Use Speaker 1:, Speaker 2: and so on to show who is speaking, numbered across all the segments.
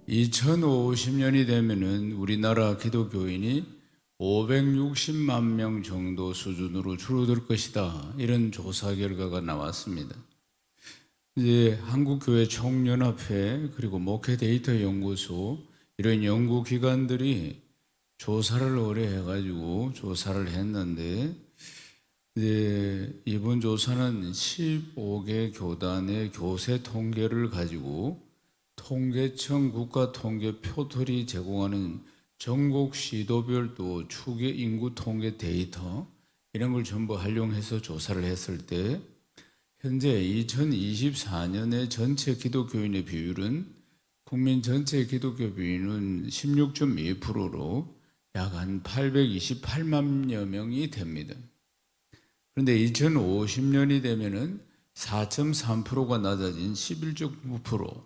Speaker 1: 2050년이 되면은 우리나라 기독교인이 560만 명 정도 수준으로 줄어들 것이다. 이런 조사 결과가 나왔습니다. 이제 한국교회 총연합회 그리고 목회 데이터 연구소 이런 연구기관들이 조사를 오래 해가지고 조사를 했는데 이제 이번 조사는 15개 교단의 교세 통계를 가지고 통계청 국가통계표털이 제공하는 전국 시도별 또 추계 인구 통계 데이터 이런 걸 전부 활용해서 조사를 했을 때 현재 2024년의 전체 기독교인의 비율은 국민 전체 기독교 비율은 16.2%로 약 한 828만여 명이 됩니다. 그런데 2050년이 되면은 4.3%가 낮아진 11.9%,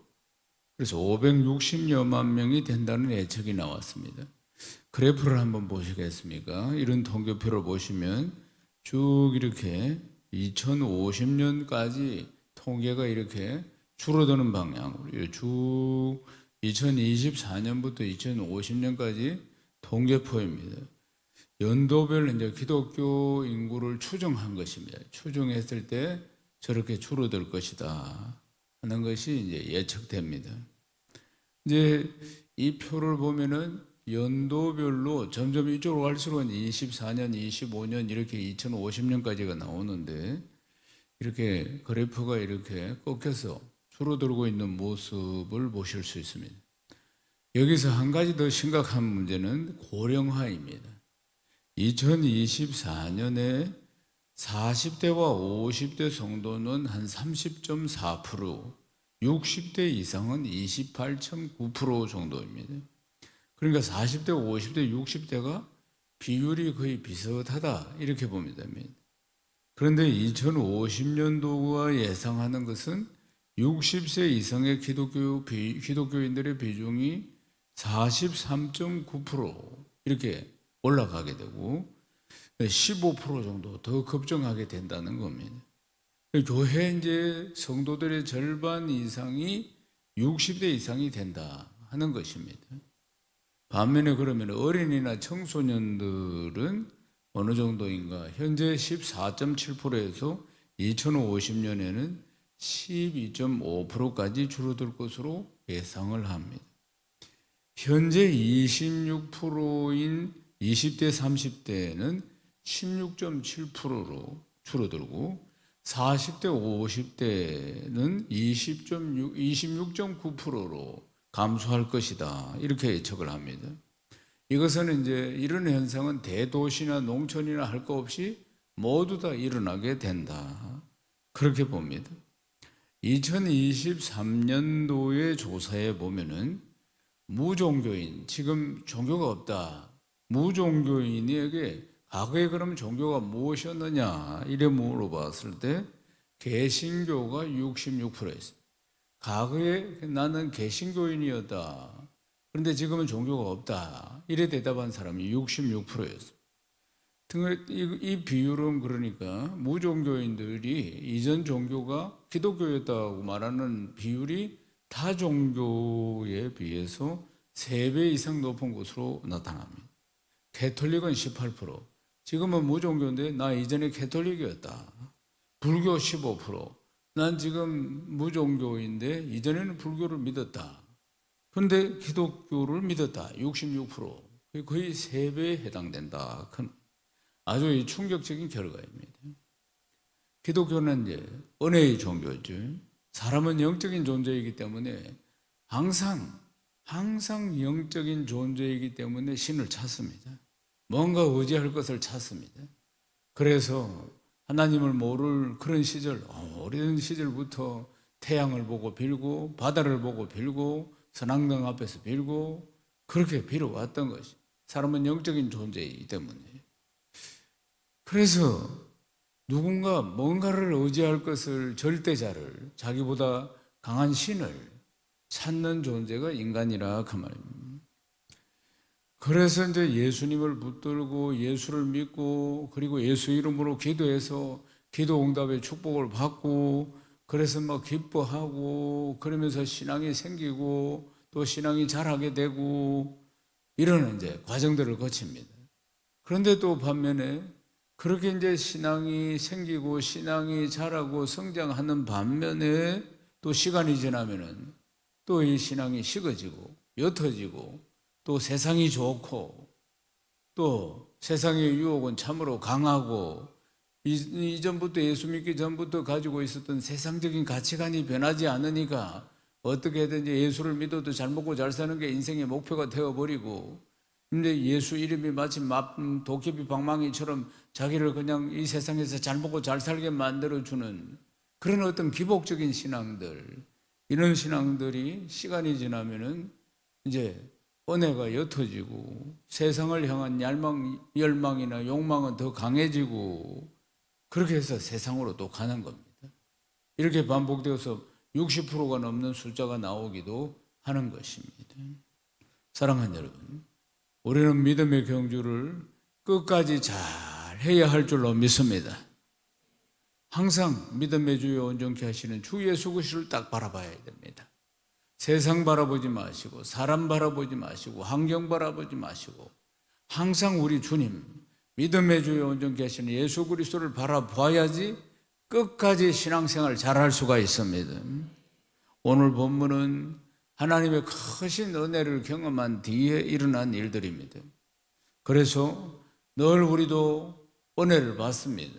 Speaker 1: 그래서 560여만 명이 된다는 예측이 나왔습니다. 그래프를 한번 보시겠습니까? 이런 통계표를 보시면 쭉 이렇게 2050년까지 통계가 이렇게 줄어드는 방향으로 쭉 2024년부터 2050년까지 통계표입니다. 연도별 이제 기독교 인구를 추정한 것입니다. 추정했을 때 저렇게 줄어들 것이다 하는 것이 이제 예측됩니다. 이제 이 표를 보면은 연도별로 점점 이쪽으로 갈수록 24년, 25년 이렇게 2050년까지가 나오는데 이렇게 그래프가 이렇게 꺾여서 줄어들고 있는 모습을 보실 수 있습니다. 여기서 한 가지 더 심각한 문제는 고령화입니다. 2024년에 40대와 50대 정도는 한 30.4%, 60대 이상은 28.9% 정도입니다. 그러니까 40대, 50대, 60대가 비율이 거의 비슷하다 이렇게 보면 됩니다. 그런데 2050년도가 예상하는 것은 60세 이상의 기독교인들의 비중이 43.9% 이렇게 올라가게 되고 15% 정도 더 급증하게 된다는 겁니다. 교회 이제 성도들의 절반 이상이 60대 이상이 된다 하는 것입니다. 반면에 그러면 어린이나 청소년들은 어느 정도인가? 현재 14.7%에서 2050년에는 12.5%까지 줄어들 것으로 예상을 합니다. 현재 26%인 20대, 30대는 16.7%로 줄어들고 40대, 50대는 26.9%로 감소할 것이다. 이렇게 예측을 합니다. 이것은 이제 이런 현상은 대도시나 농촌이나 할 것 없이 모두 다 일어나게 된다. 그렇게 봅니다. 2023년도의 조사에 보면은 무종교인, 지금 종교가 없다. 무종교인에게 과거에 그럼 종교가 무엇이었느냐 이래 물어봤을 때 개신교가 66%였어요. 과거에 나는 개신교인이었다. 그런데 지금은 종교가 없다. 이래 대답한 사람이 66%였어요. 이 비율은 그러니까 무종교인들이 이전 종교가 기독교였다고 말하는 비율이 타 종교에 비해서 3배 이상 높은 것으로 나타납니다. 개톨릭은 18%. 지금은 무종교인데 나 이전에 개톨릭이었다. 불교 15%. 난 지금 무종교인데 이전에는 불교를 믿었다. 그런데 기독교를 믿었다. 66%. 거의 3배에 해당된다. 아주 충격적인 결과입니다. 기독교는 이제 은혜의 종교죠. 사람은 영적인 존재이기 때문에 항상 영적인 존재이기 때문에 신을 찾습니다. 뭔가 의지할 것을 찾습니다. 그래서 하나님을 모를 그런 시절, 오래된 시절부터 태양을 보고 빌고 바다를 보고 빌고 선앙등 앞에서 빌고 그렇게 빌어왔던 것이 사람은 영적인 존재이기 때문에. 그래서 누군가 뭔가를 의지할 것을 절대자를 자기보다 강한 신을 찾는 존재가 인간이라 그 말입니다. 그래서 이제 예수님을 붙들고 예수를 믿고 그리고 예수 이름으로 기도해서 기도 응답의 축복을 받고 그래서 막 기뻐하고 그러면서 신앙이 생기고 또 신앙이 자라게 되고 이런 이제 과정들을 거칩니다. 그런데 또 반면에 그렇게 이제 신앙이 생기고 신앙이 자라고 성장하는 반면에 또 시간이 지나면은 또 이 신앙이 식어지고 옅어지고 또 세상이 좋고 또 세상의 유혹은 참으로 강하고 이전부터 예수 믿기 전부터 가지고 있었던 세상적인 가치관이 변하지 않으니까 어떻게든지 예수를 믿어도 잘 먹고 잘 사는 게 인생의 목표가 되어버리고 근데 예수 이름이 마치 도깨비 방망이처럼 자기를 그냥 이 세상에서 잘 먹고 잘 살게 만들어주는 그런 어떤 기복적인 신앙들 이런 신앙들이 시간이 지나면은 이제 은혜가 옅어지고 세상을 향한 열망이나 욕망은 더 강해지고 그렇게 해서 세상으로 또 가는 겁니다. 이렇게 반복되어서 60%가 넘는 숫자가 나오기도 하는 것입니다. 사랑하는 여러분, 우리는 믿음의 경주를 끝까지 잘 해야 할 줄로 믿습니다. 항상 믿음의 주여 온전케 하시는 주 예수 그리스도를 딱 바라봐야 됩니다. 세상 바라보지 마시고 사람 바라보지 마시고 환경 바라보지 마시고 항상 우리 주님 믿음의 주여 온전케 하시는 예수 그리스도를 바라봐야지 끝까지 신앙생활 잘할 수가 있습니다. 오늘 본문은 하나님의 크신 은혜를 경험한 뒤에 일어난 일들입니다. 그래서 늘 우리도 은혜를 받습니다.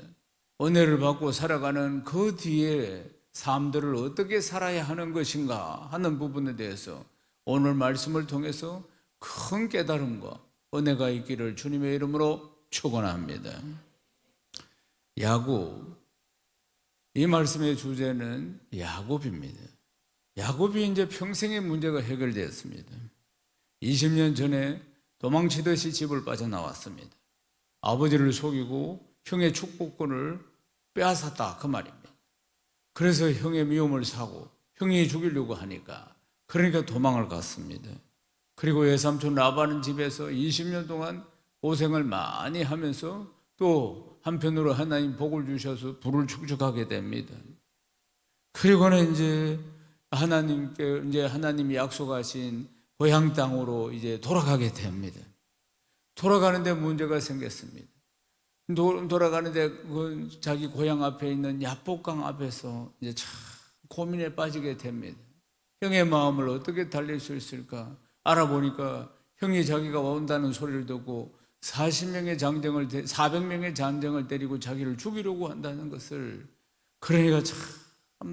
Speaker 1: 은혜를 받고 살아가는 그 뒤에 삶들을 어떻게 살아야 하는 것인가 하는 부분에 대해서 오늘 말씀을 통해서 큰 깨달음과 은혜가 있기를 주님의 이름으로 축원합니다. 야곱, 이 말씀의 주제는 야곱입니다. 야곱이 이제 평생의 문제가 해결되었습니다. 20년 전에 도망치듯이 집을 빠져나왔습니다. 아버지를 속이고 형의 축복권을 빼앗았다 그 말입니다. 그래서 형의 미움을 사고 형이 죽이려고 하니까 그러니까 도망을 갔습니다. 그리고 외삼촌 라반은 집에서 20년 동안 고생을 많이 하면서 또 한편으로 하나님 복을 주셔서 부를 축적하게 됩니다. 그리고는 이제 하나님이 약속하신 고향 땅으로 이제 돌아가게 됩니다. 돌아가는데 문제가 생겼습니다. 돌아가는데 그 자기 고향 앞에 있는 야복강 앞에서 이제 참 고민에 빠지게 됩니다. 형의 마음을 어떻게 달랠 수 있을까? 알아보니까 형이 자기가 온다는 소리를 듣고 400명의 장정을 때리고 자기를 죽이려고 한다는 것을 그러니까 참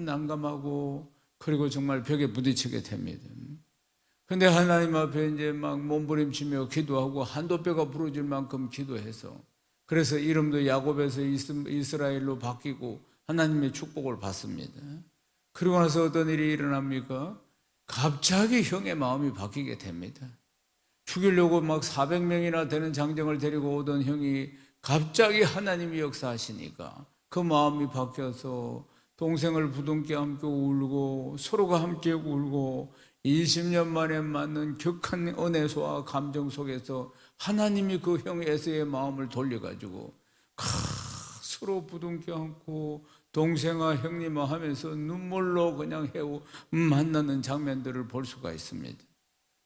Speaker 1: 난감하고 그리고 정말 벽에 부딪히게 됩니다. 근데 하나님 앞에 이제 막 몸부림치며 기도하고 한도뼈가 부러질 만큼 기도해서 그래서 이름도 야곱에서 이스라엘로 바뀌고 하나님의 축복을 받습니다. 그리고 나서 어떤 일이 일어납니까? 갑자기 형의 마음이 바뀌게 됩니다. 죽이려고 막 400명이나 되는 장정을 데리고 오던 형이 갑자기 하나님이 역사하시니까 그 마음이 바뀌어서 동생을 부둥켜 안고 울고 서로가 함께 울고 20년 만에 맞는 격한 은혜소와 감정 속에서 하나님이 그 형 에서의 마음을 돌려가지고 서로 부둥켜 안고 동생아 형님아 하면서 눈물로 그냥 만나는 장면들을 볼 수가 있습니다.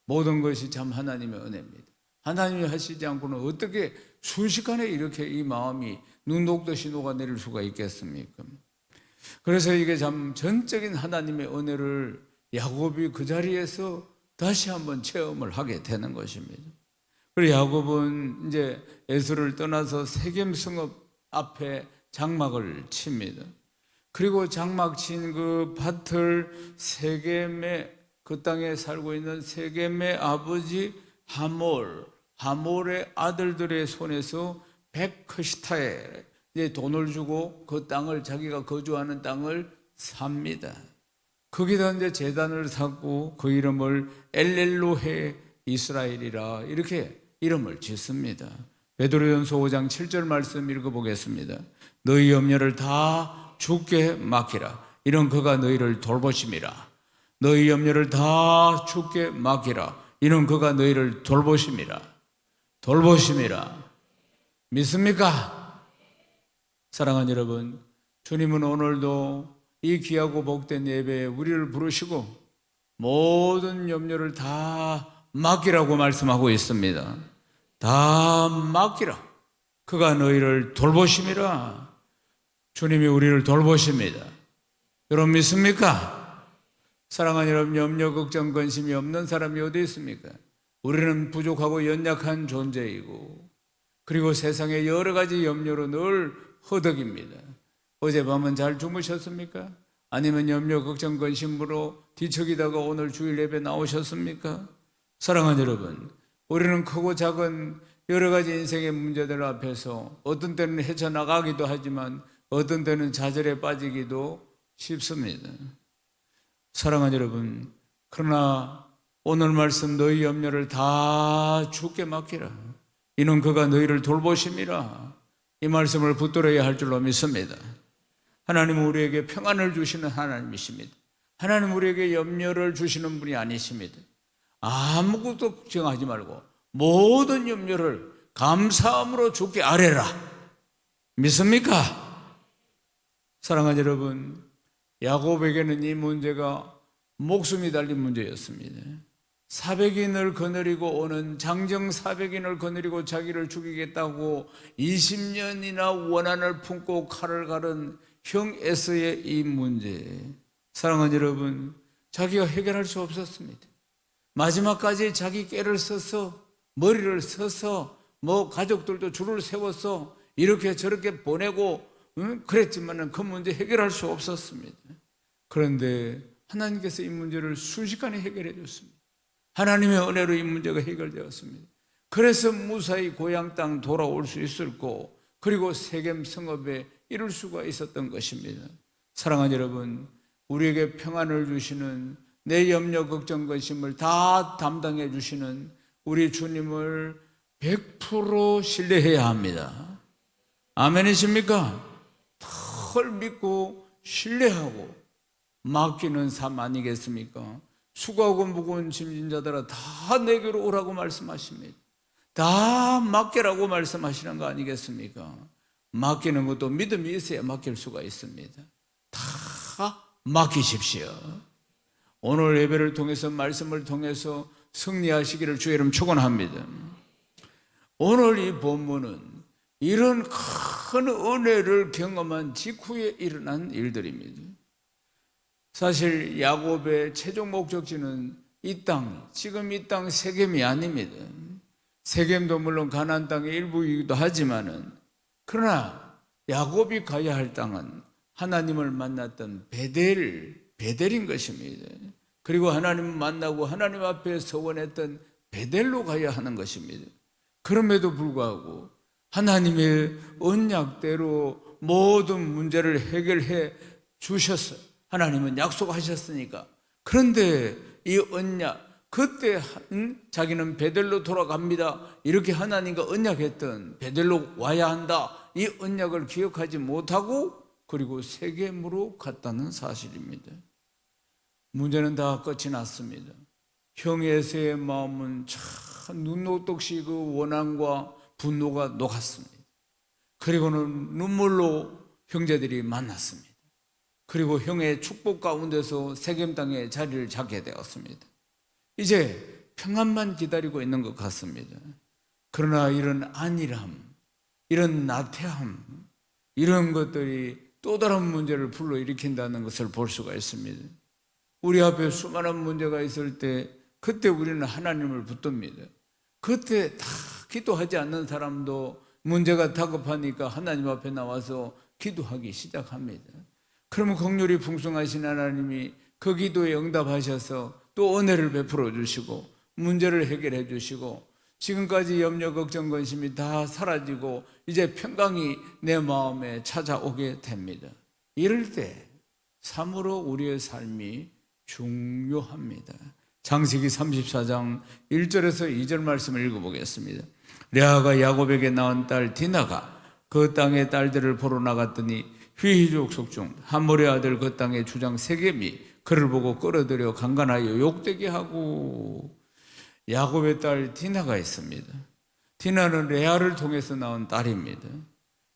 Speaker 1: 모든 것이 참 하나님의 은혜입니다. 하나님이 하시지 않고는 어떻게 순식간에 이렇게 이 마음이 눈 녹듯이 녹아내릴 수가 있겠습니까? 그래서 이게 참 전적인 하나님의 은혜를 야곱이 그 자리에서 다시 한번 체험을 하게 되는 것입니다. 그리고 야곱은 이제 에서를 떠나서 세겜 성읍 앞에 장막을 칩니다. 그리고 장막 친 그 밭을 세겜의 그 땅에 살고 있는 세겜의 아버지 하몰의 아들들의 손에서 백크시타에 돈을 주고 그 땅을 자기가 거주하는 땅을 삽니다. 거기다 이제 제단을 쌓고 그 이름을 엘렐로헤 이스라엘이라 이렇게 이름을 짓습니다. 베드로전서 5장 7절 말씀 읽어보겠습니다. 너희 염려를 다 주께 맡기라. 이런 그가 너희를 돌보심이라. 너희 염려를 다 주께 맡기라. 이는 그가 너희를 돌보심이라. 돌보심이라. 믿습니까? 사랑하는 여러분, 주님은 오늘도 이 귀하고 복된 예배에 우리를 부르시고 모든 염려를 다 맡기라고 말씀하고 있습니다. 다 맡기라. 그가 너희를 돌보심이라. 주님이 우리를 돌보십니다. 여러분 믿습니까? 사랑하는 여러분, 염려, 걱정, 근심이 없는 사람이 어디 있습니까? 우리는 부족하고 연약한 존재이고, 그리고 세상에 여러 가지 염려로 늘 허덕입니다. 어젯밤은 잘 주무셨습니까? 아니면 염려, 걱정, 근심으로 뒤척이다가 오늘 주일 예배 나오셨습니까? 사랑하는 여러분, 우리는 크고 작은 여러 가지 인생의 문제들 앞에서 어떤 때는 헤쳐나가기도 하지만 어떤 때는 좌절에 빠지기도 쉽습니다. 사랑하는 여러분, 그러나 오늘 말씀 너희 염려를 다 주께 맡기라. 이는 그가 너희를 돌보심이라. 이 말씀을 붙들어야 할 줄로 믿습니다. 하나님은 우리에게 평안을 주시는 하나님이십니다. 하나님은 우리에게 염려를 주시는 분이 아니십니다. 아무것도 걱정하지 말고 모든 염려를 감사함으로 주께 아뢰라. 믿습니까? 사랑하는 여러분, 야곱에게는 이 문제가 목숨이 달린 문제였습니다. 400인을 거느리고 오는 장정 400인을 거느리고 자기를 죽이겠다고 20년이나 원한을 품고 칼을 가른 형 에서의 이 문제, 사랑하는 여러분, 자기가 해결할 수 없었습니다. 마지막까지 자기 꾀를 써서 머리를 써서 가족들도 줄을 세워서 이렇게 저렇게 보내고 그랬지만 그 문제 해결할 수 없었습니다. 그런데 하나님께서 이 문제를 순식간에 해결해 줬습니다. 하나님의 은혜로 이 문제가 해결되었습니다. 그래서 무사히 고향 땅 돌아올 수 있었고, 그리고 세겜 성읍에 이룰 수가 있었던 것입니다. 사랑하는 여러분, 우리에게 평안을 주시는, 내 염려, 걱정, 근심을 다 담당해 주시는 우리 주님을 100% 신뢰해야 합니다. 아멘이십니까? 털 믿고 신뢰하고 맡기는 삶 아니겠습니까? 수고하고 무거운 짐진 자들아 다 내게로 오라고 말씀하십니다. 다 맡기라고 말씀하시는 거 아니겠습니까? 맡기는 것도 믿음이 있어야 맡길 수가 있습니다. 다 맡기십시오. 오늘 예배를 통해서, 말씀을 통해서 승리하시기를 주의 이름 축원합니다. 오늘 이 본문은 이런 큰 은혜를 경험한 직후에 일어난 일들입니다. 사실 야곱의 최종 목적지는 이 땅, 지금 이 땅 세겜이 아닙니다. 세겜도 물론 가나안 땅의 일부이기도 하지만은, 그러나 야곱이 가야 할 땅은 하나님을 만났던 베델인 것입니다. 그리고 하나님을 만나고 하나님 앞에 서원했던 베델로 가야 하는 것입니다. 그럼에도 불구하고 하나님의 언약대로 모든 문제를 해결해 주셨어요. 하나님은 약속하셨으니까. 그런데 이 언약, 그때 자기는 베델로 돌아갑니다, 이렇게 하나님과 언약했던 베델로 와야 한다, 이 언약을 기억하지 못하고 그리고 세겜으로 갔다는 사실입니다. 문제는 다 끝이 났습니다. 형 에서의 마음은 참 눈녹듯이 그 원한과 분노가 녹았습니다. 그리고는 눈물로 형제들이 만났습니다. 그리고 형의 축복 가운데서 세겜 땅에 자리를 잡게 되었습니다. 이제 평안만 기다리고 있는 것 같습니다. 그러나 이런 안일함, 이런 나태함, 이런 것들이 또 다른 문제를 불러일으킨다는 것을 볼 수가 있습니다. 우리 앞에 수많은 문제가 있을 때 그때 우리는 하나님을 붙듭니다. 그때 다 기도하지 않는 사람도 문제가 다급하니까 하나님 앞에 나와서 기도하기 시작합니다. 그러면 긍휼이 풍성하신 하나님이 그 기도에 응답하셔서 또 은혜를 베풀어 주시고 문제를 해결해 주시고 지금까지 염려, 걱정, 근심이 다 사라지고 이제 평강이 내 마음에 찾아오게 됩니다. 이럴 때 참으로 우리의 삶이 중요합니다. 창세기 34장 1절에서 2절 말씀을 읽어보겠습니다. 레아가 야곱에게 낳은 딸 디나가 그 땅의 딸들을 보러 나갔더니 휘히족 속중 함몰의 아들 그 땅의 주장 세겜이 그를 보고 끌어들여 강간하여 욕되게 하고. 야곱의 딸 디나가 있습니다. 디나는 레아를 통해서 낳은 딸입니다.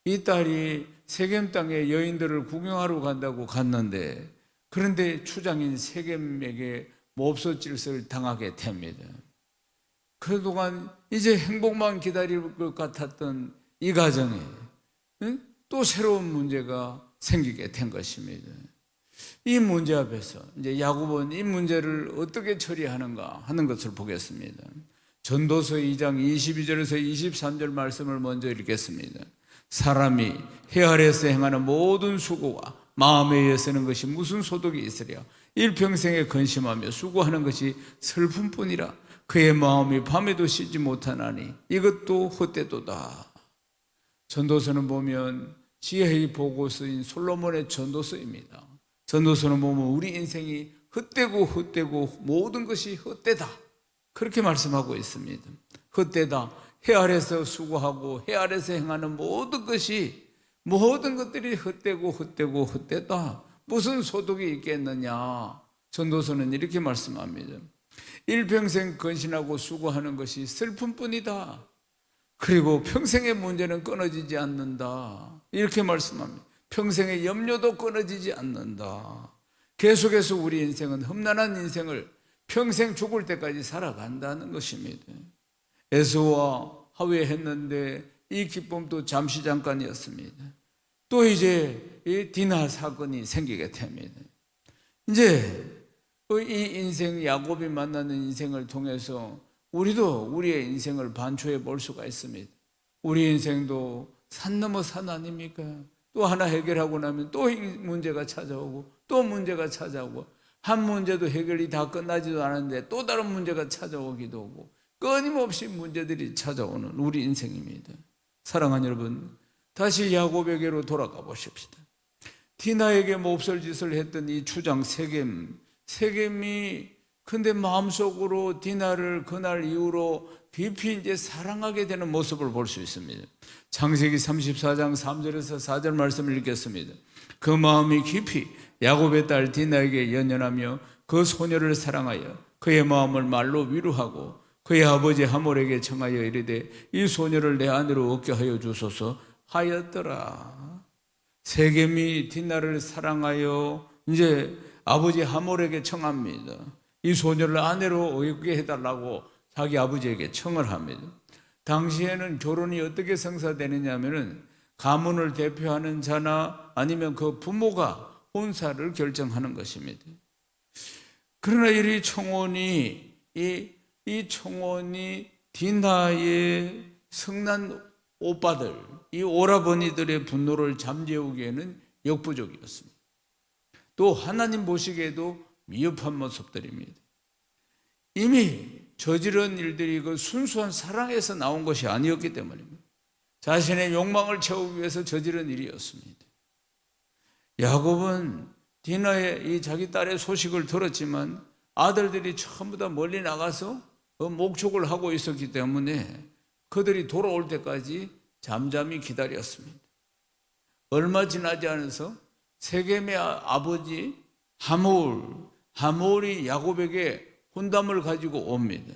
Speaker 1: 이 딸이 세겜 땅의 여인들을 구경하러 간다고 갔는데, 그런데 추장인 세겜에게 몹쓸 짓을 당하게 됩니다. 그동안 이제 행복만 기다릴 것 같았던 이 가정에 또 새로운 문제가 생기게 된 것입니다. 이 문제 앞에서 이제 야곱은 이 문제를 어떻게 처리하는가 하는 것을 보겠습니다. 전도서 2장 22절에서 23절 말씀을 먼저 읽겠습니다. 사람이 해 아래에서 행하는 모든 수고와 마음에 의해 쓰는 것이 무슨 소득이 있으랴. 일평생에 근심하며 수고하는 것이 슬픔뿐이라. 그의 마음이 밤에도 쉬지 못하나니 이것도 헛되도다. 전도서는 보면 지혜의 보고서인 솔로몬의 전도서입니다. 전도서는 보면 우리 인생이 헛되고 모든 것이 헛되다, 그렇게 말씀하고 있습니다. 헛되다. 해 아래서 수고하고 해 아래서 행하는 모든 것들이 헛되다. 무슨 소득이 있겠느냐. 전도서는 이렇게 말씀합니다. 일평생 근신하고 수고하는 것이 슬픔뿐이다. 그리고 평생의 문제는 끊어지지 않는다, 이렇게 말씀합니다. 평생의 염려도 끊어지지 않는다. 계속해서 우리 인생은 험난한 인생을 평생 죽을 때까지 살아간다는 것입니다. 에서와 하위 했는데 이 기쁨도 잠시 잠깐이었습니다. 또 이제 이 디나 사건이 생기게 됩니다. 이제 이 인생, 야곱이 만나는 인생을 통해서 우리도 우리의 인생을 반추해 볼 수가 있습니다. 우리 인생도 산 넘어 산 아닙니까? 또 하나 해결하고 나면 또 문제가 찾아오고 또 문제가 찾아오고, 한 문제도 해결이 다 끝나지도 않았는데 또 다른 문제가 찾아오기도 하고, 끊임없이 문제들이 찾아오는 우리 인생입니다. 사랑하는 여러분, 다시 야곱에게로 돌아가 보십시다. 디나에게 몹쓸 짓을 했던 이 추장 세겜이 근데 마음속으로 디나를 그날 이후로 깊이 이제 사랑하게 되는 모습을 볼 수 있습니다. 창세기 34장 3절에서 4절 말씀을 읽겠습니다. 그 마음이 깊이 야곱의 딸 디나에게 연연하며 그 소녀를 사랑하여 그의 마음을 말로 위로하고 그의 아버지 하몰에게 청하여 이르되 이 소녀를 내 아내로 얻게 하여 주소서 하였더라. 세겜이 디나를 사랑하여 이제 아버지 하몰에게 청합니다. 이 소녀를 아내로 얻게 해달라고 자기 아버지에게 청을 합니다. 당시에는 결혼이 어떻게 성사되느냐 하면은 가문을 대표하는 자나 아니면 그 부모가 혼사를 결정하는 것입니다. 그러나 이 청혼이 디나의 성난 오빠들, 이 오라버니들의 분노를 잠재우기에는 역부족이었습니다. 또 하나님 보시기에도 미흡한 모습들입니다. 이미 저지른 일들이 그 순수한 사랑에서 나온 것이 아니었기 때문입니다. 자신의 욕망을 채우기 위해서 저지른 일이었습니다. 야곱은 디나의 이 자기 딸의 소식을 들었지만 아들들이 전부 다 멀리 나가서 목축을 하고 있었기 때문에 그들이 돌아올 때까지 잠잠히 기다렸습니다. 얼마 지나지 않아서 세겜의 아버지 하몰이 야곱에게 혼담을 가지고 옵니다.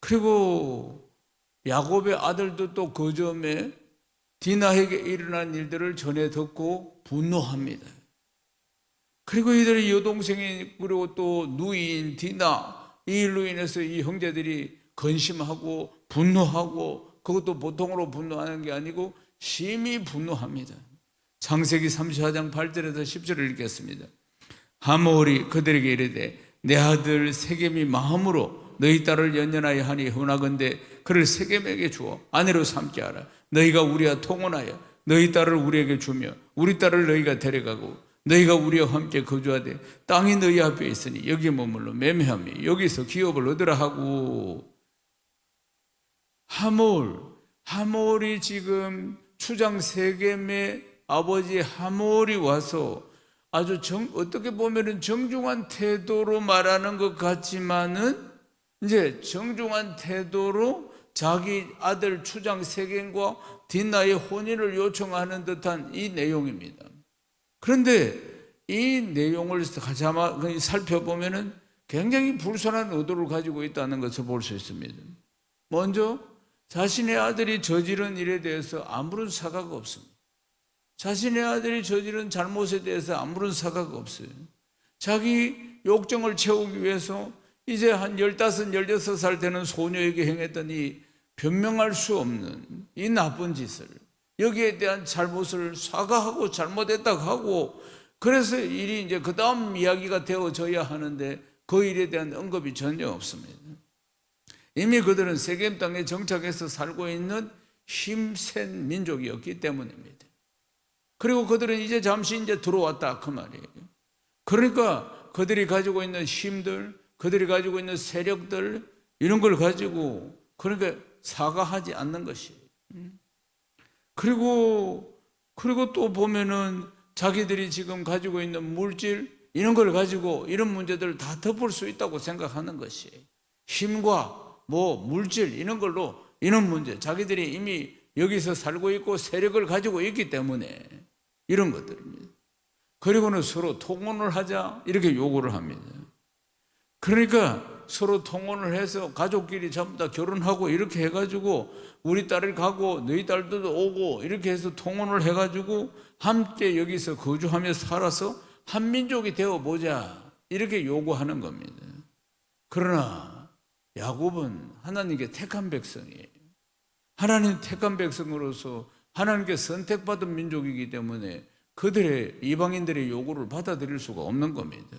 Speaker 1: 그리고 야곱의 아들도 또 그 점에 디나에게 일어난 일들을 전해 듣고 분노합니다. 그리고 이들의 여동생이 그리고 또 누이인 디나, 이 일로 인해서 이 형제들이 근심하고 분노하고, 그것도 보통으로 분노하는 게 아니고 심히 분노합니다. 창세기 34장 8절에서 10절을 읽겠습니다. 하몰이 그들에게 이르되 내 아들 세겜이 마음으로 너희 딸을 연연하여 하니 hun하건대 그를 세겜에게 주어 아내로 삼게 하라. 너희가 우리와 통혼하여 너희 딸을 우리에게 주며 우리 딸을 너희가 데려가고 너희가 우리와 함께 거주하되 땅이 너희 앞에 있으니 여기 머물러 매매하며 여기서 기업을 얻으라 하고. 하몰이 지금 추장 세겜의 아버지 하몰이 와서 아주 어떻게 보면은 정중한 태도로 말하는 것 같지만은 이제 정중한 태도로 자기 아들 추장 세겜과 디나의 혼인을 요청하는 듯한 이 내용입니다. 그런데 이 내용을 살펴보면은 굉장히 불순한 의도를 가지고 있다는 것을 볼 수 있습니다. 먼저 자신의 아들이 저지른 일에 대해서 아무런 사과가 없습니다. 자신의 아들이 저지른 잘못에 대해서 아무런 사과가 없어요. 자기 욕정을 채우기 위해서 이제 한 15, 16살 되는 소녀에게 행했던 이 변명할 수 없는 이 나쁜 짓을, 여기에 대한 잘못을 사과하고 잘못했다고 하고, 그래서 일이 이제 그 다음 이야기가 되어져야 하는데 그 일에 대한 언급이 전혀 없습니다. 이미 그들은 세겜 땅에 정착해서 살고 있는 힘센 민족이었기 때문입니다. 그리고 그들은 이제 잠시 이제 들어왔다 그 말이에요. 그러니까 그들이 가지고 있는 힘들, 그들이 가지고 있는 세력들, 이런 걸 가지고 그러니까 사과하지 않는 것이에요. 그리고 또 보면은 자기들이 지금 가지고 있는 물질, 이런 걸 가지고 이런 문제들을 다 덮을 수 있다고 생각하는 것이에요. 힘과 물질, 이런 걸로 이런 문제, 자기들이 이미 여기서 살고 있고 세력을 가지고 있기 때문에 이런 것들입니다. 그리고는 서로 통혼을 하자 이렇게 요구를 합니다. 그러니까 서로 통혼을 해서 가족끼리 전부 다 결혼하고 이렇게 해가지고 우리 딸을 가고 너희 딸들도 오고 이렇게 해서 통혼을 해가지고 함께 여기서 거주하며 살아서 한민족이 되어보자 이렇게 요구하는 겁니다. 그러나 야곱은 하나님께 택한 백성이에요. 하나님 택한 백성으로서 하나님께 선택받은 민족이기 때문에 그들의 이방인들의 요구를 받아들일 수가 없는 겁니다.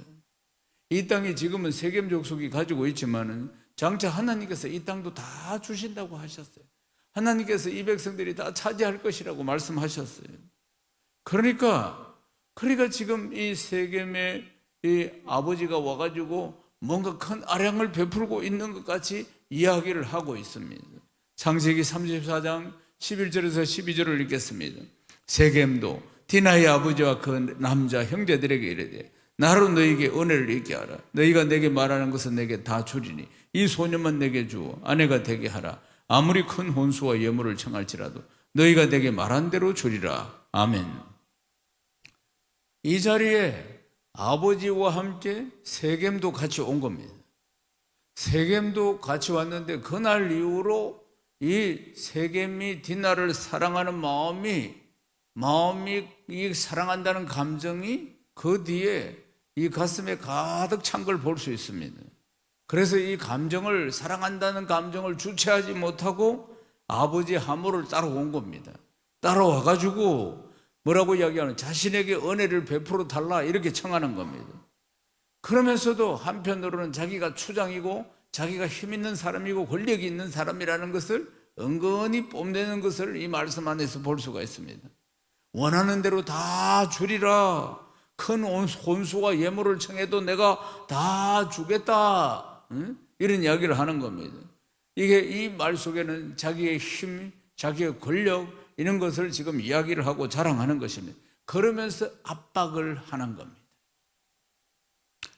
Speaker 1: 이 땅이 지금은 세겜 족속이 가지고 있지만은 장차 하나님께서 이 땅도 다 주신다고 하셨어요. 하나님께서 이 백성들이 다 차지할 것이라고 말씀하셨어요. 그러니까 지금 이 세겜의 이 아버지가 와가지고 뭔가 큰 아량을 베풀고 있는 것 같이 이야기를 하고 있습니다. 창세기 34장 11절에서 12절을 읽겠습니다. 세겜도 디나의 아버지와 그 남자 형제들에게 이르되 나로 너희에게 은혜를 있게 하라. 너희가 내게 말하는 것은 내게 다 주리니 이 소년만 내게 주어 아내가 되게 하라. 아무리 큰 혼수와 예물을 청할지라도 너희가 내게 말한 대로 주리라. 아멘. 이 자리에 아버지와 함께 세겜도 같이 온 겁니다. 세겜도 같이 왔는데 그날 이후로 이 세겜이 디나를 사랑하는 마음이 이 사랑한다는 감정이 그 뒤에 이 가슴에 가득 찬 걸 볼 수 있습니다. 그래서 이 감정을, 사랑한다는 감정을 주체하지 못하고 아버지 하모를 따라온 겁니다. 따라와가지고 뭐라고 이야기하는, 자신에게 은혜를 베풀어 달라 이렇게 청하는 겁니다. 그러면서도 한편으로는 자기가 추장이고 자기가 힘 있는 사람이고 권력이 있는 사람이라는 것을 은근히 뽐내는 것을 이 말씀 안에서 볼 수가 있습니다. 원하는 대로 다 주리라. 큰 혼수와 예물을 청해도 내가 다 주겠다. 이런 이야기를 하는 겁니다. 이게 이 말 속에는 자기의 힘, 자기의 권력 이런 것을 지금 이야기를 하고 자랑하는 것입니다. 그러면서 압박을 하는 겁니다.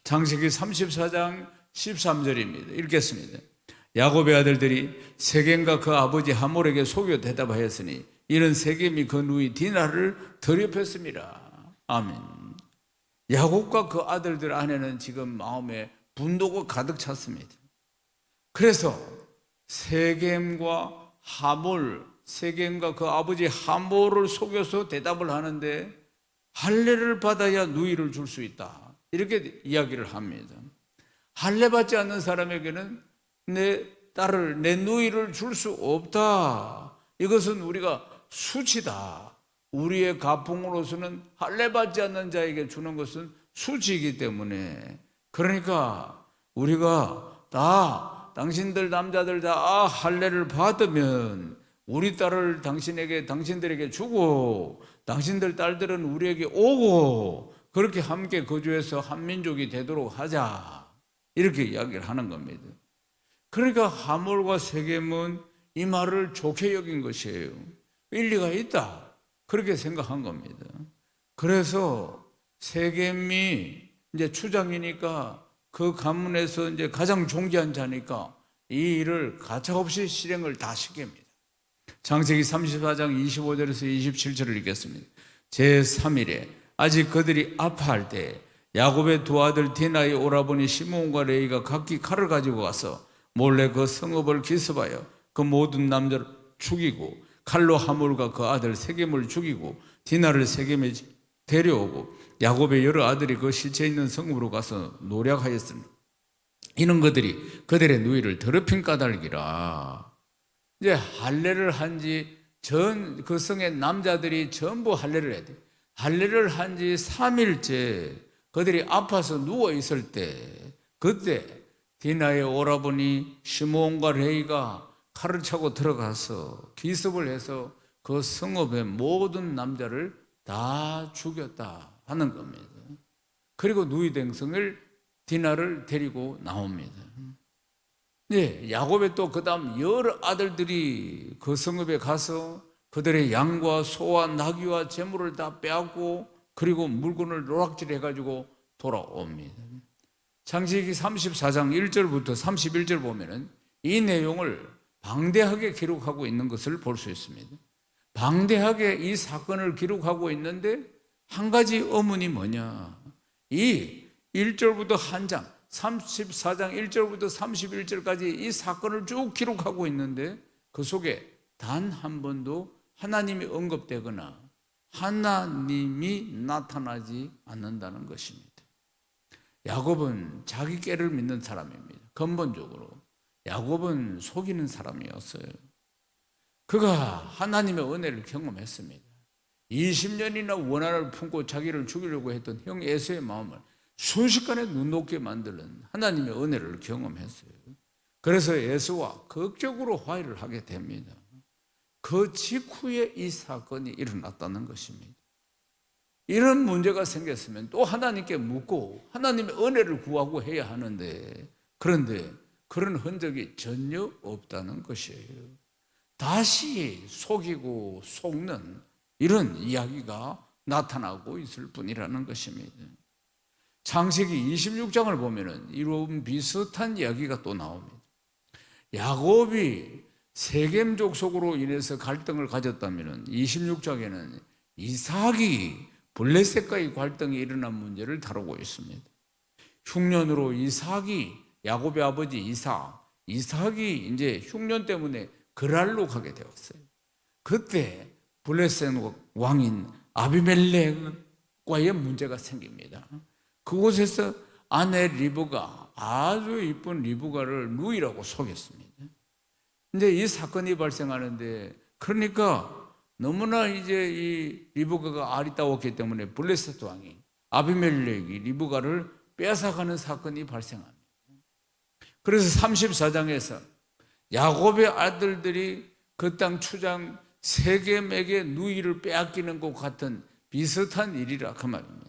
Speaker 1: 창세기 34장 13절입니다. 읽겠습니다. 야곱의 아들들이 세겜과 그 아버지 하몰에게 속여 대답하였으니 이는 세겜이 그 누이 디나를 더럽혔습니다. 아멘. 야곱과 그 아들들 안에는 지금 마음에 분노가 가득 찼습니다. 그래서 세겜과 그 아버지 하몰을 속여서 대답을 하는데 할례를 받아야 누이를 줄 수 있다. 이렇게 이야기를 합니다. 할례 받지 않는 사람에게는 내 딸을, 내 누이를 줄 수 없다. 이것은 우리가 수치다. 우리의 가풍으로서는 할례 받지 않는 자에게 주는 것은 수치이기 때문에, 그러니까 우리가 다, 당신들 남자들 다 할례를 받으면 우리 딸을 당신들에게 주고 당신들 딸들은 우리에게 오고 그렇게 함께 거주해서 한민족이 되도록 하자. 이렇게 이야기를 하는 겁니다. 그러니까 하몰과 세겜은 이 말을 좋게 여긴 것이에요. 일리가 있다. 그렇게 생각한 겁니다. 그래서 세겜이 이제 추장이니까 그 가문에서 이제 가장 존귀한 자니까 이 일을 가차없이 실행을 다 시킵니다. 창세기 34장 25절에서 27절을 읽겠습니다. 제3일에 아직 그들이 아파할 때 야곱의 두 아들 디나의 오라버니 시몬과 레이가 각기 칼을 가지고 가서 몰래 그 성읍을 기습하여 그 모든 남자를 죽이고 칼로 하몰과 그 아들 세겜을 죽이고 디나를 세겜에 데려오고 야곱의 여러 아들이 그 실체 있는 성읍으로 가서 노략하였으니 이는 그들이 그들의 누이를 더럽힌 까닭이라. 이제 할례를 한지 그 성의 남자들이 전부 할례를 해야 돼. 할례를 한지 3일째 그들이 아파서 누워 있을 때, 그때 디나의 오라버니 시므온과 레이가 칼을 차고 들어가서 기습을 해서 그 성읍의 모든 남자를 다 죽였다 하는 겁니다. 그리고 누이댕성을 디나를 데리고 나옵니다. 네, 야곱의 또 그 다음 여러 아들들이 그 성읍에 가서 그들의 양과 소와 나귀와 재물을 다 빼앗고 그리고 물건을 노락질 해가지고 돌아옵니다. 창세기 34장 1절부터 31절 보면은 이 내용을 방대하게 기록하고 있는 것을 볼 수 있습니다. 방대하게 이 사건을 기록하고 있는데 한 가지 의문이 뭐냐, 이 1절부터 한 장 34장 1절부터 31절까지 이 사건을 쭉 기록하고 있는데 그 속에 단 한 번도 하나님이 언급되거나 하나님이 나타나지 않는다는 것입니다. 야곱은 자기 꾀를 믿는 사람입니다. 근본적으로 야곱은 속이는 사람이었어요. 그가 하나님의 은혜를 경험했습니다. 20년이나 원한을 품고 자기를 죽이려고 했던 형 에서의 마음을 순식간에 눈 녹게 만드는 하나님의 은혜를 경험했어요. 그래서 에서와 극적으로 화해를 하게 됩니다. 그 직후에 이 사건이 일어났다는 것입니다. 이런 문제가 생겼으면 또 하나님께 묻고 하나님의 은혜를 구하고 해야 하는데, 그런데 그런 흔적이 전혀 없다는 것이에요. 다시 속이고 속는 이런 이야기가 나타나고 있을 뿐이라는 것입니다. 창세기 26장을 보면은 이런 비슷한 이야기가 또 나옵니다. 야곱이 세겜 족속으로 인해서 갈등을 가졌다면은 26장에는 이삭이 블레셋과의 갈등이 일어난 문제를 다루고 있습니다. 흉년으로 이삭이, 야곱의 아버지 이삭이 이제 흉년 때문에 그랄로 가게 되었어요. 그때 블레셋 왕인 아비멜렉과의 문제가 생깁니다. 그곳에서 아내 리브가, 아주 이쁜 리브가를 누이라고 속였습니다. 근데 이 사건이 발생하는데, 그러니까 너무나 이제 이 리브가가 아리따웠기 때문에 블레셋 왕이 아비멜렉이 리브가를 빼앗아가는 사건이 발생합니다. 그래서 34장에서 야곱의 아들들이 그 땅 추장 세겜에게 누이를 빼앗기는 것 같은 비슷한 일이라 그 말입니다.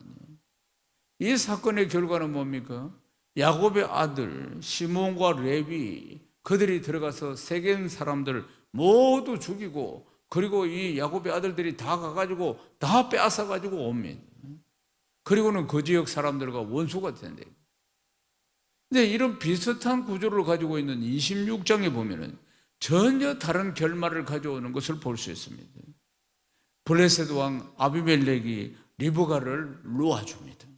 Speaker 1: 이 사건의 결과는 뭡니까? 야곱의 아들 시므온과 레위, 그들이 들어가서 세겜 사람들을 모두 죽이고, 그리고 이 야곱의 아들들이 다 가가지고 다 빼앗아가지고 옵니다. 그리고는 그 지역 사람들과 원수가 된대. 근데 이런 비슷한 구조를 가지고 있는 26장에 보면은 전혀 다른 결말을 가져오는 것을 볼 수 있습니다. 블레셋 왕 아비멜렉이 리브가를 놓아줍니다.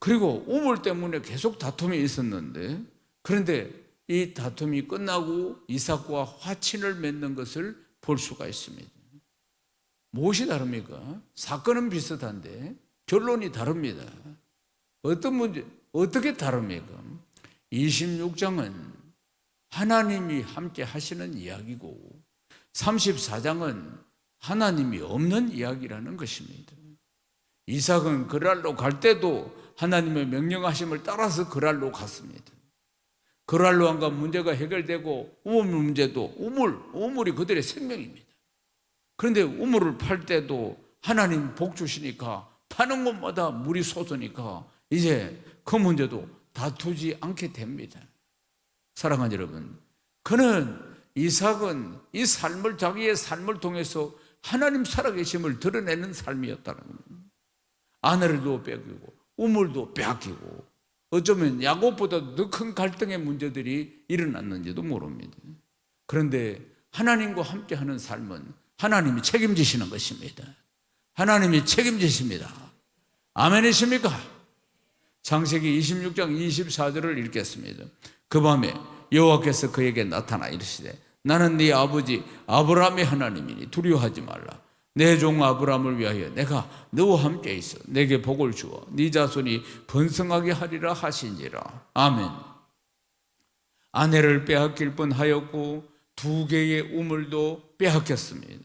Speaker 1: 그리고 우물 때문에 계속 다툼이 있었는데, 그런데 이 다툼이 끝나고 이삭과 화친을 맺는 것을 볼 수가 있습니다. 무엇이 다릅니까? 사건은 비슷한데 결론이 다릅니다. 어떤 문제, 어떻게 다릅니까? 26장은 하나님이 함께 하시는 이야기고 34장은 하나님이 없는 이야기라는 것입니다. 이삭은 그랄로 갈 때도 하나님의 명령하심을 따라서 그랄로 갔습니다. 그랄로 한 건 문제가 해결되고, 우물 문제도 우물이 그들의 생명입니다. 그런데 우물을 팔 때도 하나님 복 주시니까 파는 곳마다 물이 솟으니까 이제 그 문제도 다투지 않게 됩니다. 사랑하는 여러분, 이삭은 이 삶을, 자기의 삶을 통해서 하나님 살아계심을 드러내는 삶이었다는 겁니다. 아내를도 뺏기고 우물도 빼앗기고, 어쩌면 야곱보다 더 큰 갈등의 문제들이 일어났는지도 모릅니다. 그런데 하나님과 함께하는 삶은 하나님이 책임지시는 것입니다. 하나님이 책임지십니다. 아멘이십니까? 창세기 26장 24절을 읽겠습니다. 그 밤에 여호와께서 그에게 나타나 이르시되 나는 네 아버지 아브라함의 하나님이니 두려워하지 말라. 내 종 아브라함을 위하여 내가 너와 함께 있어 내게 복을 주어 네 자손이 번성하게 하리라 하신지라. 아멘. 아내를 빼앗길 뻔하였고 2개의 우물도 빼앗겼습니다.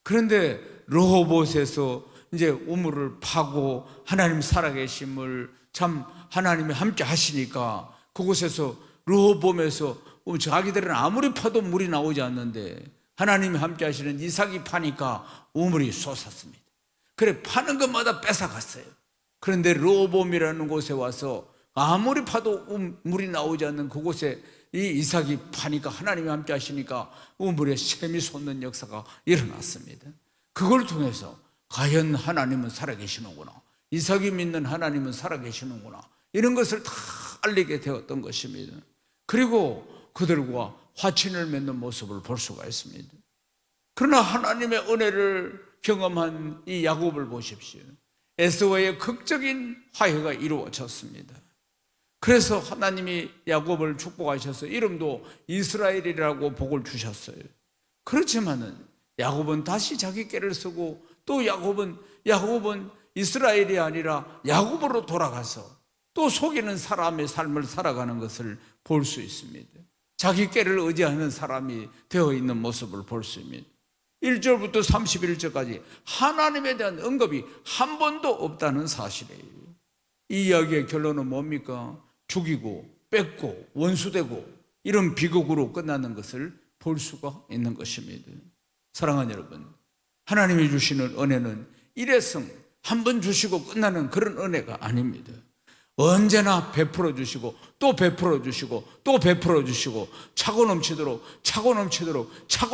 Speaker 1: 그런데 르호봇에서 이제 우물을 파고 하나님 살아계심을 참 하나님이 함께 하시니까 그곳에서 르호봇에서 자기들은 아무리 파도 물이 나오지 않는데 하나님이 함께 하시는 이삭이 파니까 우물이 솟았습니다. 그래 파는 것마다 뺏어갔어요. 그런데 르호봇이라는 곳에 와서 아무리 파도 물이 나오지 않는 그곳에 이 이삭이 파니까 하나님이 함께 하시니까 우물에 샘이 솟는 역사가 일어났습니다. 그걸 통해서 과연 하나님은 살아계시는구나, 이삭이 믿는 하나님은 살아계시는구나, 이런 것을 다 알리게 되었던 것입니다. 그리고 그들과 화친을 맺는 모습을 볼 수가 있습니다. 그러나 하나님의 은혜를 경험한 이 야곱을 보십시오. 에서와의 극적인 화해가 이루어졌습니다. 그래서 하나님이 야곱을 축복하셔서 이름도 이스라엘이라고 복을 주셨어요. 그렇지만은 야곱은 다시 자기 꾀를 쓰고 또 야곱은 이스라엘이 아니라 야곱으로 돌아가서 또 속이는 사람의 삶을 살아가는 것을 볼 수 있습니다. 자기 꾀를 의지하는 사람이 되어 있는 모습을 볼 수 있습니다. 1절부터 31절까지 하나님에 대한 언급이 한 번도 없다는 사실이에요. 이 이야기의 결론은 뭡니까? 죽이고 뺏고 원수되고 이런 비극으로 끝나는 것을 볼 수가 있는 것입니다. 사랑하는 여러분, 하나님이 주시는 은혜는 일회성 한 번 주시고 끝나는 그런 은혜가 아닙니다. 언제나 베풀어 주시고 또 베풀어 주시고 또 베풀어 주시고 차고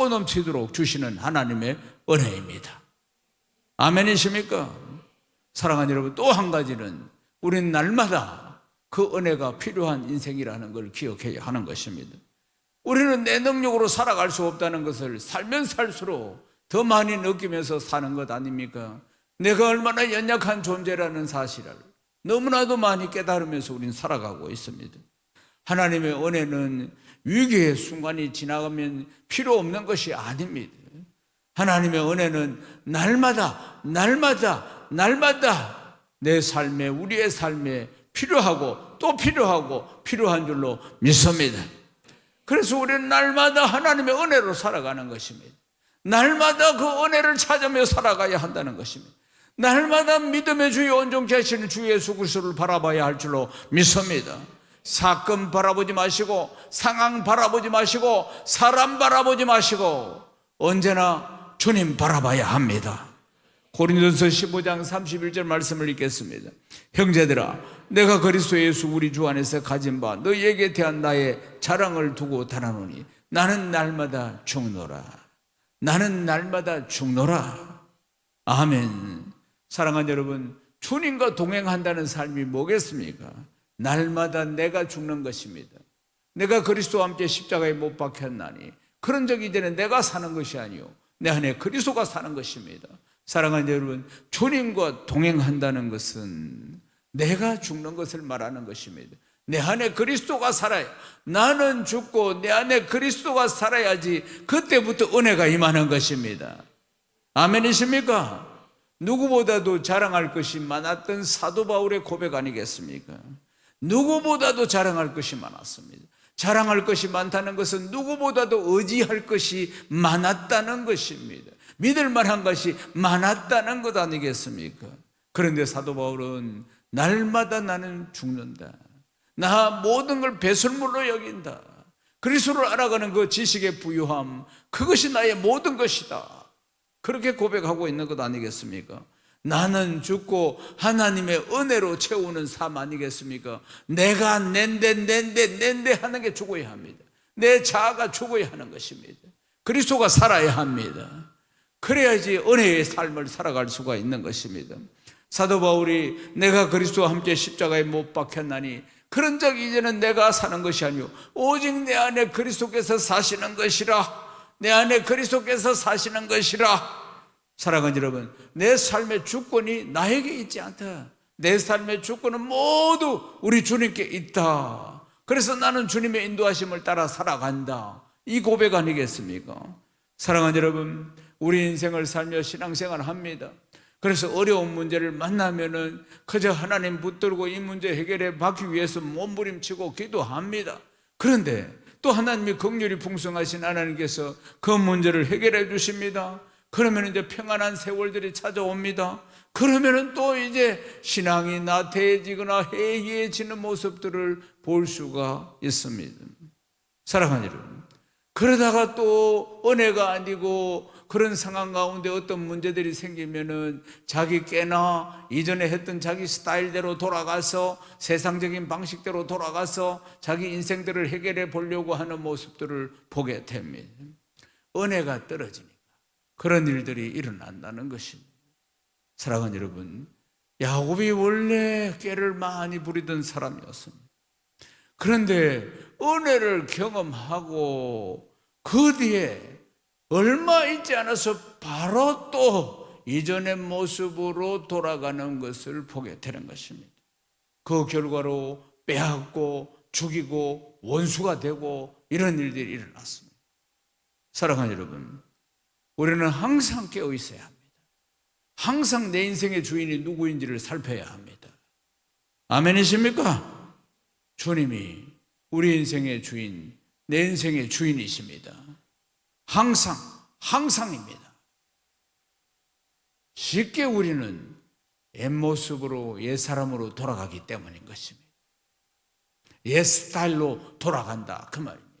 Speaker 1: 넘치도록 주시는 하나님의 은혜입니다. 아멘이십니까? 사랑하는 여러분, 또 한 가지는 우리는 날마다 그 은혜가 필요한 인생이라는 걸 기억해야 하는 것입니다. 우리는 내 능력으로 살아갈 수 없다는 것을 살면 살수록 더 많이 느끼면서 사는 것 아닙니까? 내가 얼마나 연약한 존재라는 사실을 너무나도 많이 깨달으면서 우리는 살아가고 있습니다. 하나님의 은혜는 위기의 순간이 지나가면 필요 없는 것이 아닙니다. 하나님의 은혜는 날마다 내 삶에, 우리의 삶에 필요하고 또 필요한 줄로 믿습니다. 그래서 우리는 날마다 하나님의 은혜로 살아가는 것입니다. 날마다 그 은혜를 찾으며 살아가야 한다는 것입니다. 날마다 믿음의 주여 온전케 하시는 주 예수 그리스도를 바라봐야 할 줄로 믿습니다. 사건 바라보지 마시고 상황 바라보지 마시고 사람 바라보지 마시고 언제나 주님 바라봐야 합니다. 고린도서 15장 31절 말씀을 읽겠습니다. 형제들아, 내가 그리스도 예수 우리 주 안에서 가진 바 너희에게 대한 나의 자랑을 두고 달아노니 나는 날마다 죽노라. 아멘. 사랑하는 여러분, 주님과 동행한다는 삶이 뭐겠습니까? 날마다 내가 죽는 것입니다. 내가 그리스도와 함께 십자가에 못 박혔나니 그런 적이 이제는 내가 사는 것이 아니요 내 안에 그리스도가 사는 것입니다. 사랑하는 여러분, 주님과 동행한다는 것은 내가 죽는 것을 말하는 것입니다. 내 안에 그리스도가 살아야, 나는 죽고 내 안에 그리스도가 살아야지 그때부터 은혜가 임하는 것입니다. 아멘이십니까? 누구보다도 자랑할 것이 많았던 사도 바울의 고백 아니겠습니까? 누구보다도 자랑할 것이 많았습니다. 자랑할 것이 많다는 것은 누구보다도 의지할 것이 많았다는 것입니다. 믿을 만한 것이 많았다는 것 아니겠습니까? 그런데 사도 바울은 날마다 나는 죽는다. 나 모든 걸 배설물로 여긴다. 그리스도를 알아가는 그 지식의 부유함, 그것이 나의 모든 것이다. 그렇게 고백하고 있는 것 아니겠습니까? 나는 죽고 하나님의 은혜로 채우는 삶 아니겠습니까? 내가 낸데 하는 게 죽어야 합니다. 내 자아가 죽어야 하는 것입니다. 그리스도가 살아야 합니다. 그래야지 은혜의 삶을 살아갈 수가 있는 것입니다. 사도 바울이 내가 그리스도와 함께 십자가에 못 박혔나니 그런 적이 이제는 내가 사는 것이 아니오 오직 내 안에 그리스도께서 사시는 것이라. 내 안에 그리스도께서 사시는 것이라. 사랑하는 여러분, 내 삶의 주권이 나에게 있지 않다. 내 삶의 주권은 모두 우리 주님께 있다. 그래서 나는 주님의 인도하심을 따라 살아간다. 이 고백 아니겠습니까? 사랑하는 여러분, 우리 인생을 살며 신앙생활을 합니다. 그래서 어려운 문제를 만나면은 그저 하나님 붙들고 이 문제 해결해 받기 위해서 몸부림치고 기도합니다. 그런데 또 하나님이 긍휼이 풍성하신 하나님께서 그 문제를 해결해 주십니다. 그러면 이제 평안한 세월들이 찾아옵니다. 그러면은 또 이제 신앙이 나태해지거나 해이해지는 모습들을 볼 수가 있습니다. 사랑하는 여러분, 그러다가 또 은혜가 아니고 그런 상황 가운데 어떤 문제들이 생기면은 자기 깨나 이전에 했던 자기 스타일대로 돌아가서 세상적인 방식대로 돌아가서 자기 인생들을 해결해 보려고 하는 모습들을 보게 됩니다. 은혜가 떨어지니까 그런 일들이 일어난다는 것입니다. 사랑하는 여러분, 야곱이 원래 깨를 많이 부리던 사람이었습니다. 그런데 은혜를 경험하고 그 뒤에 얼마 있지 않아서 바로 또 이전의 모습으로 돌아가는 것을 보게 되는 것입니다. 그 결과로 빼앗고 죽이고 원수가 되고 이런 일들이 일어났습니다. 사랑하는 여러분, 우리는 항상 깨어 있어야 합니다. 항상 내 인생의 주인이 누구인지를 살펴야 합니다. 아멘이십니까? 주님이 우리 인생의 주인, 내 인생의 주인이십니다. 항상입니다. 쉽게 우리는 옛모습으로 옛사람으로 돌아가기 때문인 것입니다. 옛 스타일로 돌아간다 그 말입니다.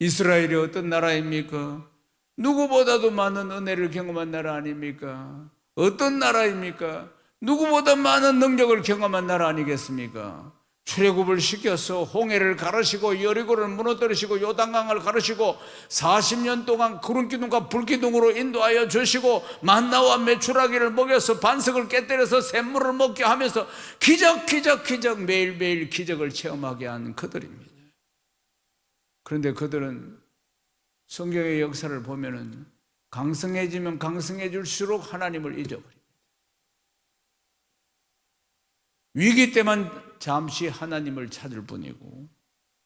Speaker 1: 이스라엘이 어떤 나라입니까? 누구보다도 많은 은혜를 경험한 나라 아닙니까? 어떤 나라입니까? 누구보다 많은 능력을 경험한 나라 아니겠습니까? 출애굽을 시켜서 홍해를 가르시고 여리고를 무너뜨리시고 요단강을 가르시고 40년 동안 구름기둥과 불기둥으로 인도하여 주시고 만나와 메추라기를 먹여서 반석을 깨뜨려서 샘물을 먹게 하면서 기적 매일매일 기적을 체험하게 한 그들입니다. 그런데 그들은 성경의 역사를 보면은 강성해지면 강성해질수록 하나님을 잊어버립니다. 위기 때만 잠시 하나님을 찾을 뿐이고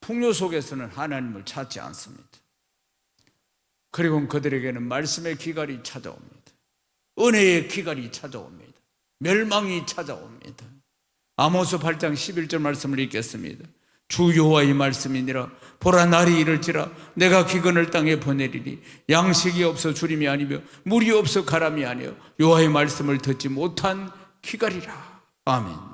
Speaker 1: 풍요 속에서는 하나님을 찾지 않습니다. 그리고 그들에게는 말씀의 기갈이 찾아옵니다. 은혜의 기갈이 찾아옵니다. 멸망이 찾아옵니다. 아모스 8장 11절 말씀을 읽겠습니다. 주 여호와의 말씀이니라. 보라, 날이 이를지라 내가 기근을 땅에 보내리니 양식이 없어 주림이 아니며 물이 없어 가람이 아니요 여호와의 말씀을 듣지 못한 기갈이라. 아멘.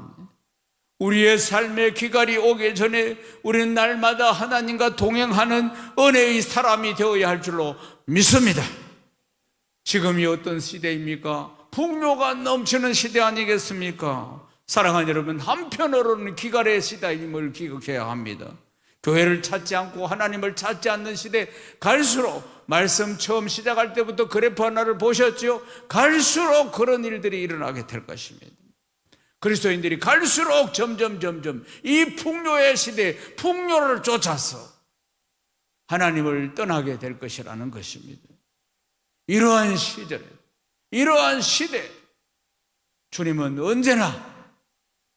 Speaker 1: 우리의 삶의 기갈이 오기 전에 우리는 날마다 하나님과 동행하는 은혜의 사람이 되어야 할 줄로 믿습니다. 지금이 어떤 시대입니까? 풍요가 넘치는 시대 아니겠습니까? 사랑하는 여러분, 한편으로는 기갈의 시대임을 기억해야 합니다. 교회를 찾지 않고 하나님을 찾지 않는 시대, 갈수록 말씀 처음 시작할 때부터 그래프 하나를 보셨죠? 갈수록 그런 일들이 일어나게 될 것입니다. 그리스도인들이 갈수록 점점 이 풍요의 시대에 풍요를 쫓아서 하나님을 떠나게 될 것이라는 것입니다. 이러한 시절에, 이러한 시대에 주님은 언제나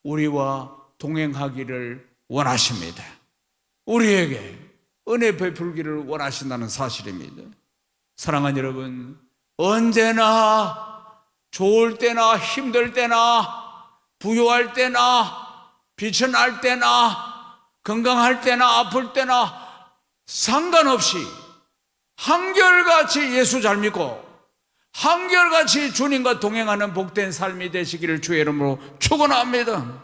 Speaker 1: 우리와 동행하기를 원하십니다. 우리에게 은혜 베풀기를 원하신다는 사실입니다. 사랑하는 여러분, 언제나 좋을 때나 힘들 때나 부유할 때나 빛이 날 때나 건강할 때나 아플 때나 상관없이 한결같이 예수 잘 믿고 한결같이 주님과 동행하는 복된 삶이 되시기를 주의 이름으로 축원합니다.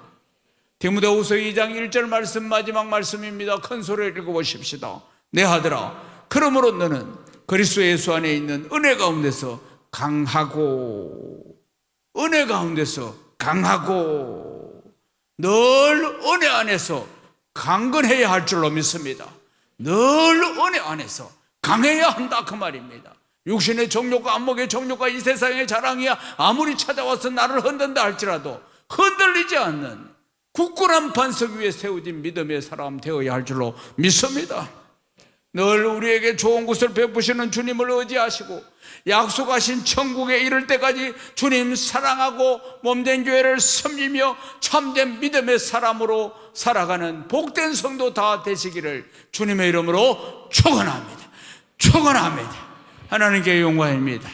Speaker 1: 디모데후서 2장 1절 말씀, 마지막 말씀입니다. 큰 소리를 읽어보십시다. 내 아들아, 그러므로 너는 그리스도 예수 안에 있는 은혜 가운데서 강하고, 은혜 가운데서 강하고 늘 은혜 안에서 강건해야 할 줄로 믿습니다. 늘 은혜 안에서 강해야 한다 그 말입니다. 육신의 정욕과 안목의 정욕과 이 세상의 자랑이야 아무리 찾아와서 나를 흔든다 할지라도 흔들리지 않는 굳건한 반석 위에 세워진 믿음의 사람 되어야 할 줄로 믿습니다. 늘 우리에게 좋은 것을 베푸시는 주님을 의지하시고 약속하신 천국에 이를 때까지 주님 사랑하고 몸된 교회를 섬기며 참된 믿음의 사람으로 살아가는 복된 성도 다 되시기를 주님의 이름으로 축원합니다. 축원합니다. 하나님께 영광입니다.